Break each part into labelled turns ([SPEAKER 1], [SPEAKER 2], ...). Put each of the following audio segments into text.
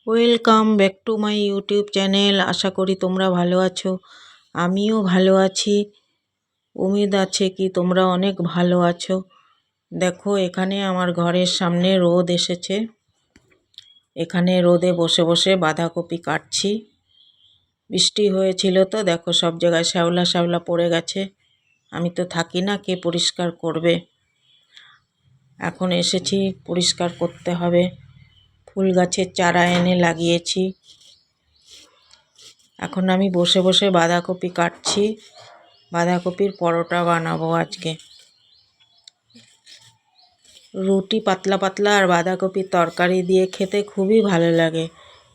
[SPEAKER 1] Welcome back to my YouTube channel. আশা করি তোমরা ভালো আছো। আমিও ভালো আছি। উমিদ আছে কি তোমরা অনেক ভালো আছো। দেখো এখানে আমার ঘরের সামনে রোদ এসেছে। এখানে রোদে বসে বসে বাঁধাকপি কাটছি। বৃষ্টি হয়েছিল তো দেখো সব জায়গায় শ্যাওলা শ্যাওলা পড়ে গেছে। আমি তো থাকি না, কে পরিষ্কার করবে। এখন এসেছি, পরিষ্কার করতে হবে। ফুল গাছের চারা এনে লাগিয়েছি। এখন আমি বসে বসে বাঁধাকপি কাটছি। বাঁধাকপির পরোটা বানাবো আজকে। রুটি পাতলা পাতলা আর বাঁধাকপির তরকারি দিয়ে খেতে খুবই ভালো লাগে,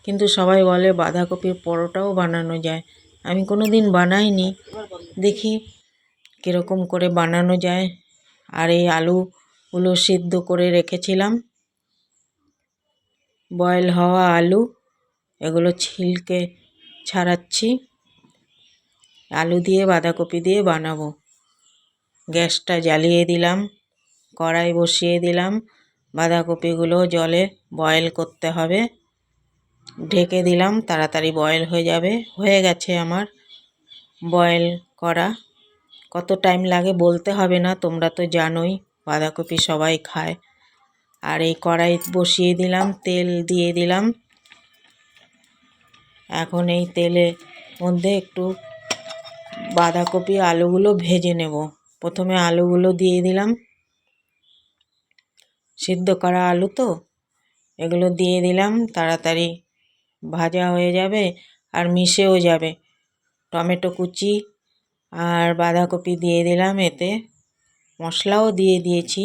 [SPEAKER 1] কিন্তু সবাই বলে বাঁধাকপির পরোটাও বানানো যায়। আমি কোনো দিন বানাইনি, দেখি কীরকম করে বানানো যায়। আর এই আলুগুলো সিদ্ধ করে রেখেছিলাম, বয়েল হওয়া আলু, এগুলো ছিলকে ছাড়াচ্ছি। আলু দিয়ে বাঁধাকপি দিয়ে বানাবো। গ্যাসটা জ্বালিয়ে দিলাম, কড়াই বসিয়ে দিলাম। বাঁধাকপিগুলো জলে বয়েল করতে হবে। ঢেকে দিলাম, তাড়াতাড়ি বয়েল হয়ে যাবে। হয়ে গেছে আমার বয়েল করা। কত টাইম লাগে বলতে হবে না, তোমরা তো জানোই বাঁধাকপি সবাই খায়। আর এই কড়াই বসিয়ে দিলাম, তেল দিয়ে দিলাম। এখন এই তেলের মধ্যে একটু বাঁধাকপি আলুগুলো ভেজে নেব। প্রথমে আলুগুলো দিয়ে দিলাম, সিদ্ধ করা আলু তো, এগুলো দিয়ে দিলাম। তাড়াতাড়ি ভাজা হয়ে যাবে আর মিশেও যাবে। টমেটো কুচি আর বাঁধাকপি দিয়ে দিলাম। এতে মশলাও দিয়ে দিয়েছি,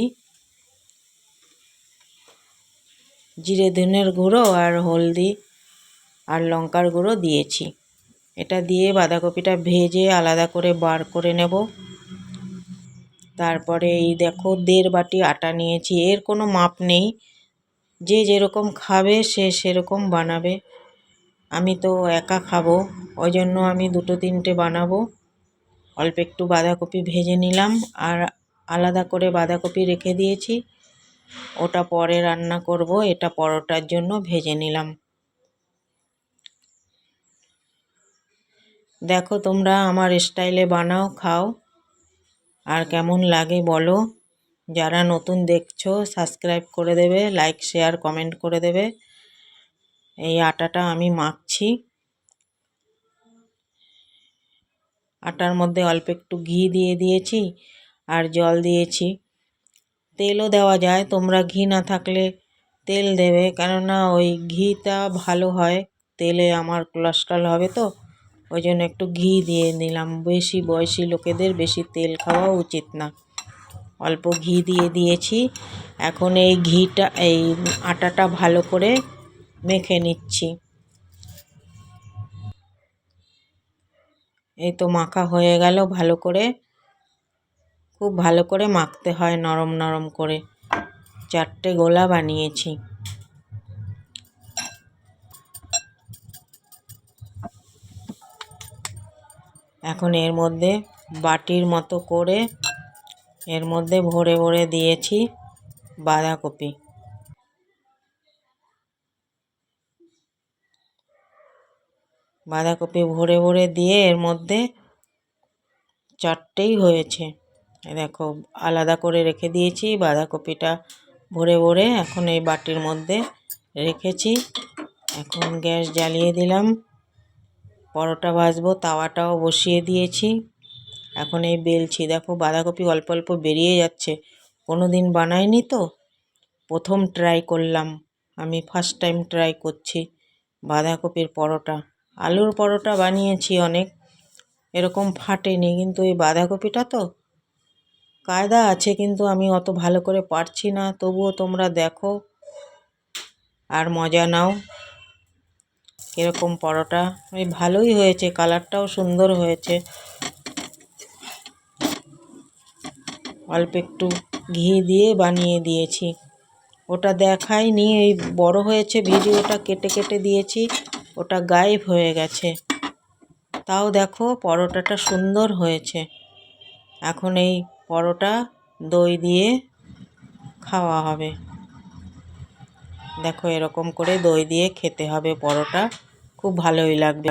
[SPEAKER 1] জিরে ধনের গুঁড়ো আর হলদি আর লঙ্কার গুঁড়ো দিয়েছি। এটা দিয়ে বাঁধাকপিটা ভেজে আলাদা করে বার করে নেব। তারপরে এই দেখো 1.5 বাটি আটা নিয়েছি। এর কোনো মাপ নেই, যে যেরকম খাবে সে সেরকম বানাবে। আমি তো একা খাবো, ওই জন্য আমি 2-3টে বানাবো। অল্প একটু বাঁধাকপি ভেজে নিলাম আর আলাদা করে বাঁধাকপি রেখে দিয়েছি, ওটা পরে রান্না করব। এটা পরোটার জন্য ভেজে নিলাম। দেখো তোমরা আমার স্টাইলে বানাও, খাও, আর কেমন লাগে বলো। যারা নতুন দেখছো সাবস্ক্রাইব করে দেবে, লাইক শেয়ার কমেন্ট করে দেবে। এই আটাটা আমি মাখছি। আটার মধ্যে অল্প একটু ঘি দিয়ে দিয়েছি আর জল দিয়েছি। তেলও দেওয়া যায়, তোমরা ঘি না থাকলে তেল দেবে, কেননা ওই ঘিটা ভালো হয়। তেলে আমার কোলেস্ট্রল হবে তো, ওই জন্য একটু ঘি দিয়ে দিলাম। বেশি বয়সী লোকেদের বেশি তেল খাওয়া উচিত না। অল্প ঘি দিয়ে দিয়েছি। এখন এই আটাটা ভালো করে মেখে নিচ্ছি। এই তো মাখা হয়ে গেল ভালো করে। খুব ভালো করে মাখতে হয়, নরম নরম করে। 4টে গোলা বানিয়েছি। এখন এর মধ্যে বাটির মতো করে এর মধ্যে ভরে ভরে দিয়েছি বাঁধাকপি। বাঁধাকপি ভরে ভরে দিয়ে এর মধ্যে 4টেই হয়েছে। দেখো আলাদা করে রেখে দিয়েছি বাঁধাকপিটা ভরে ভরে। এখন এই বাটির মধ্যে রেখেছি। এখন গ্যাস জ্বালিয়ে দিলাম, পরোটা ভাজবো। তাওয়াটাও বসিয়ে দিয়েছি। এখন এই বেলছি। দেখো বাঁধাকপি অল্প অল্প বেরিয়ে যাচ্ছে। কোনো দিন বানাইনি তো, প্রথম ট্রাই করলাম। আমি ফার্স্ট টাইম ট্রাই করছি বাঁধাকপির পরোটা। আলুর পরোটা বানিয়েছি অনেক, এরকম ফাটেনি, কিন্তু এই বাঁধাকপিটা তো কায়দা আছে, কিন্তু আমি অত ভালো করে পারছি না। তবুও তোমরা দেখো আর মজা নাও। এরকম পরোটা ভালোই হয়েছে, কালারটাও সুন্দর হয়েছে। অল্প একটু ঘি দিয়ে বানিয়ে দিয়েছি, ওটা দেখাইনি। এই বড় হয়েছে ভিডিওটা কেটে কেটে দিয়েছি, ওটা গায়েব হয়ে গেছে। তাও দেখো পরোটাটা সুন্দর হয়েছে। এখন এই পরোটা দই দিয়ে খাওয়া হবে। দেখো এরকম করে দই দিয়ে খেতে হবে পরোটা, খুব ভালোই লাগবে।